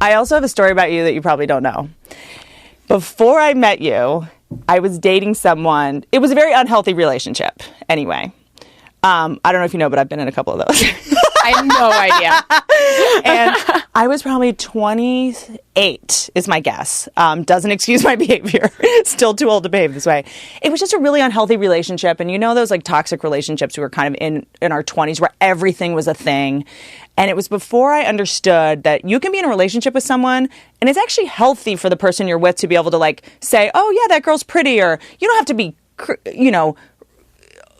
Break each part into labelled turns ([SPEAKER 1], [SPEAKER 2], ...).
[SPEAKER 1] I also have a story about you that you probably don't know. Before I met you, I was dating someone. It was a very unhealthy relationship anyway. I don't know if you know, but I've been in a couple of those.
[SPEAKER 2] I have no idea.
[SPEAKER 1] And I was probably 28 is my guess. Doesn't excuse my behavior. Still too old to behave this way. It was just a really unhealthy relationship. And you know those like toxic relationships we were kind of in our 20s where everything was a thing. And it was before I understood that you can be in a relationship with someone and it's actually healthy for the person you're with to be able to like say, oh yeah, that girl's pretty, or you don't have to be,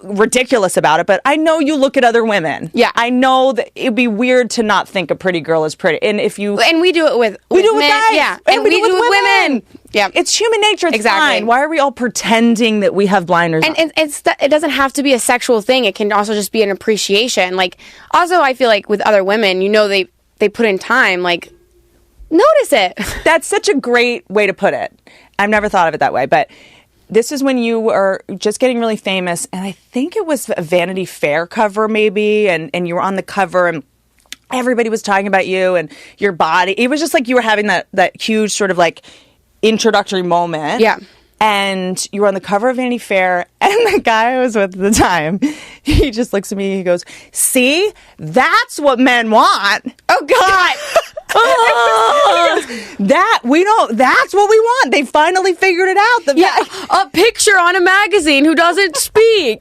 [SPEAKER 1] ridiculous about it, but I know you look at other women.
[SPEAKER 2] Yeah.
[SPEAKER 1] I know that it'd be weird to not think a pretty girl is pretty. And if you...
[SPEAKER 2] And we do it with
[SPEAKER 1] we do it with
[SPEAKER 2] men.
[SPEAKER 1] guys.
[SPEAKER 2] Yeah.
[SPEAKER 1] And we do it with women.
[SPEAKER 2] Yeah.
[SPEAKER 1] It's human nature. It's
[SPEAKER 2] exactly.
[SPEAKER 1] fine. Why are we all pretending that we have blinders on?
[SPEAKER 2] And it doesn't have to be a sexual thing. It can also just be an appreciation. Like, also, I feel like with other women, they put in time, like, notice it.
[SPEAKER 1] That's such a great way to put it. I've never thought of it that way, but... This is when you were just getting really famous, and I think it was a Vanity Fair cover maybe, and you were on the cover, and everybody was talking about you and your body. It was just like you were having that huge sort of like introductory moment.
[SPEAKER 2] Yeah.
[SPEAKER 1] And you were on the cover of Vanity Fair, and the guy I was with at the time, he just looks at me, he goes, see, that's what men want.
[SPEAKER 2] Oh, God.
[SPEAKER 1] That's what we want. They finally figured it out.
[SPEAKER 2] A picture on a magazine who doesn't speak.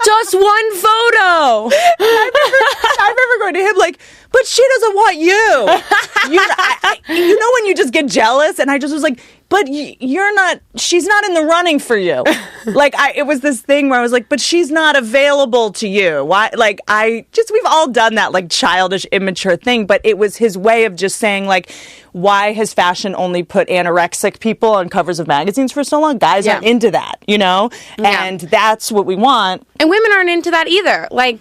[SPEAKER 2] Just one photo.
[SPEAKER 1] I remember going to him like, but she doesn't want you. You know when you just get jealous, and I just was like, but you're not, she's not in the running for you. Like, it was this thing where I was like, but she's not available to you. Why? Like, we've all done that, like, childish, immature thing, but it was his way of just saying, like, why has fashion only put anorexic people on covers of magazines for so long? Guys aren't into that, Yeah. And that's what we want.
[SPEAKER 2] And women aren't into that either. Like,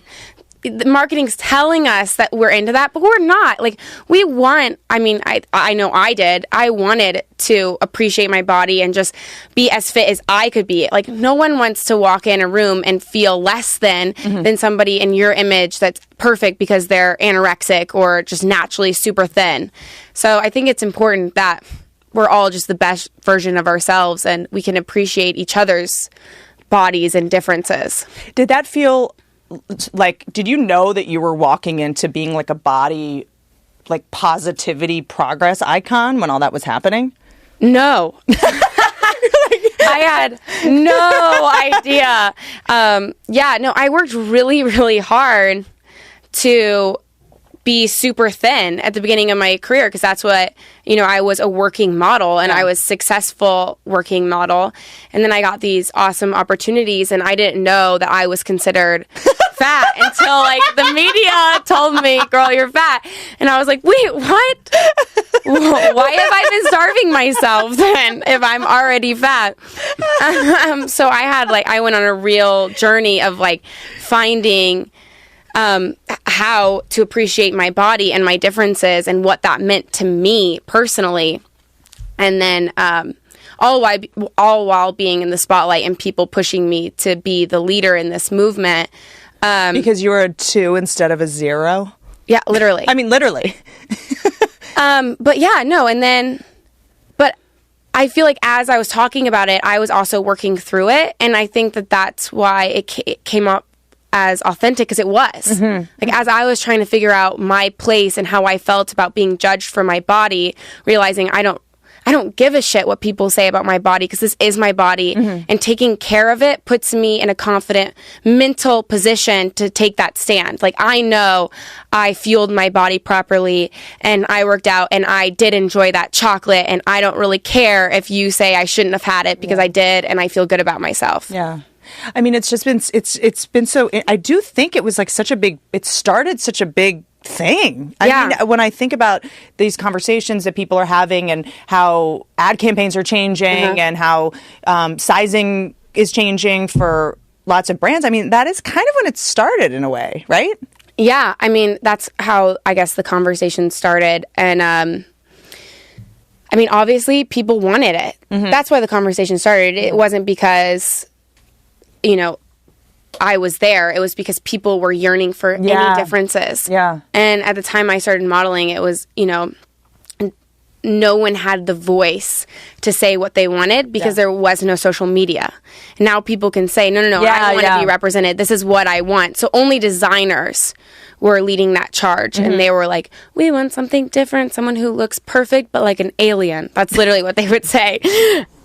[SPEAKER 2] the marketing's telling us that we're into that, but we're not. Like, we want, I know I did. I wanted to appreciate my body and just be as fit as I could be. Like, no one wants to walk in a room and feel less than somebody in your image that's perfect because they're anorexic or just naturally super thin. So I think it's important that we're all just the best version of ourselves and we can appreciate each other's bodies and differences.
[SPEAKER 1] Did that feel... Like, did you know that you were walking into being like a body, like positivity progress icon when all that was happening?
[SPEAKER 2] No. I had no idea. I worked really, really hard to be super thin at the beginning of my career because that's what, I was a working model and I was successful working model. And then I got these awesome opportunities and I didn't know that I was considered fat until like the media told me, girl, you're fat. And I was like, wait, what? Why have I been starving myself then if I'm already fat? So I went on a real journey of like finding how to appreciate my body and my differences and what that meant to me personally. And then all while being in the spotlight and people pushing me to be the leader in this movement.
[SPEAKER 1] Because you were a 2 instead of a 0?
[SPEAKER 2] Yeah, literally.
[SPEAKER 1] I mean, literally.
[SPEAKER 2] But yeah, no. And then, but I feel like as I was talking about it, I was also working through it. And I think that that's why it came up as authentic as it was. Like as I was trying to figure out my place and how I felt about being judged for my body, realizing I don't give a shit what people say about my body because this is my body and taking care of it puts me in a confident mental position to take that stand. Like I know I fueled my body properly and I worked out and I did enjoy that chocolate and I don't really care if you say I shouldn't have had it because I did and I feel good about myself.
[SPEAKER 1] Yeah. I mean, it's just been, it's been so, I do think it was like it started such a big thing. I mean, when I think about these conversations that people are having and how ad campaigns are changing and how sizing is changing for lots of brands, I mean, that is kind of when it started in a way, right?
[SPEAKER 2] Yeah. I mean, that's how I guess the conversation started. And, I mean, obviously people wanted it. That's why the conversation started. It wasn't because, I was there. It was because people were yearning for any differences.
[SPEAKER 1] Yeah.
[SPEAKER 2] And at the time I started modeling, it was, no one had the voice to say what they wanted because there was no social media. And now people can say, no, I want to be represented. This is what I want. So only designers were leading that charge. And they were like, we want something different, someone who looks perfect, but like an alien. That's literally what they would say.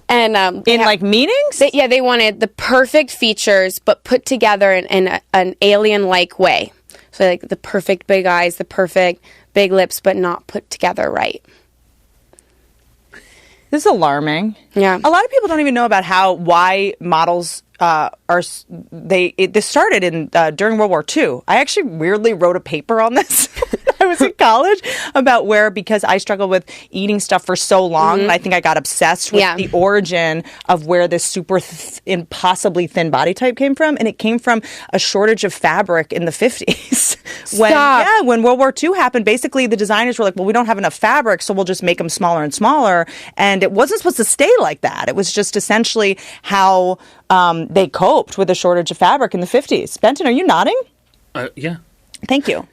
[SPEAKER 2] And
[SPEAKER 1] in like meetings?
[SPEAKER 2] They wanted the perfect features, but put together in an alien-like way. So like the perfect big eyes, the perfect big lips, but not put together right.
[SPEAKER 1] This is alarming.
[SPEAKER 2] Yeah.
[SPEAKER 1] A lot of people don't even know about why models this started in during World War II. I actually weirdly wrote a paper on this. I was in college about because I struggled with eating stuff for so long, and I think I got obsessed with the origin of where this super impossibly thin body type came from, and it came from a shortage of fabric in the 50s. When World War II happened, basically the designers were like, well, we don't have enough fabric, so we'll just make them smaller and smaller, and it wasn't supposed to stay like that. It was just essentially how they coped with a shortage of fabric in the 50s. Benton, are you nodding?
[SPEAKER 3] Yeah.
[SPEAKER 1] Thank you.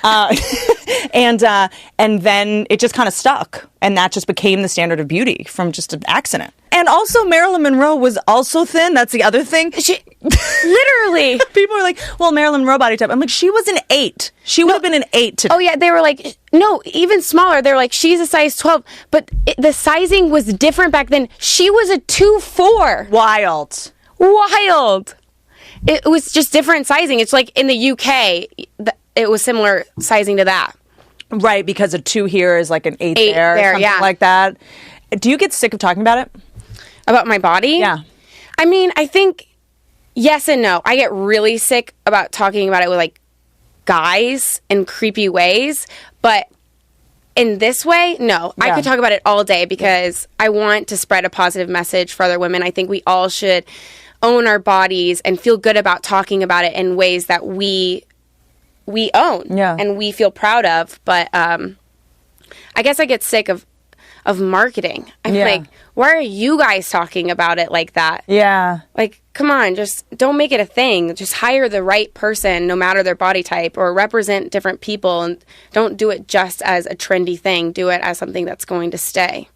[SPEAKER 1] And then it just kind of stuck, and that just became the standard of beauty from just an accident. And also, Marilyn Monroe was also thin. That's the other thing.
[SPEAKER 2] Literally.
[SPEAKER 1] People are like, well, Marilyn Monroe body type. I'm like, she was an 8. She would have been an 8 today.
[SPEAKER 2] Oh, yeah. They were like, no, even smaller. They were like, she's a size 12. But the sizing was different back then. She was a 2'4".
[SPEAKER 1] Wild.
[SPEAKER 2] It was just different sizing. It's like in the UK, it was similar sizing to that.
[SPEAKER 1] Right, because a 2 here is like an 8 there, something like that. Do you get sick of talking about it?
[SPEAKER 2] About my body?
[SPEAKER 1] Yeah.
[SPEAKER 2] I mean, I think yes and no. I get really sick about talking about it with like guys in creepy ways, but in this way, no. I could talk about it all day because I want to spread a positive message for other women. I think we all should own our bodies and feel good about talking about it in ways that we own and we feel proud of. But I guess I get sick of marketing. I'm like, why are you guys talking about it like that?
[SPEAKER 1] Yeah.
[SPEAKER 2] Like, come on, just don't make it a thing. Just hire the right person, no matter their body type, or represent different people, and don't do it just as a trendy thing. Do it as something that's going to stay.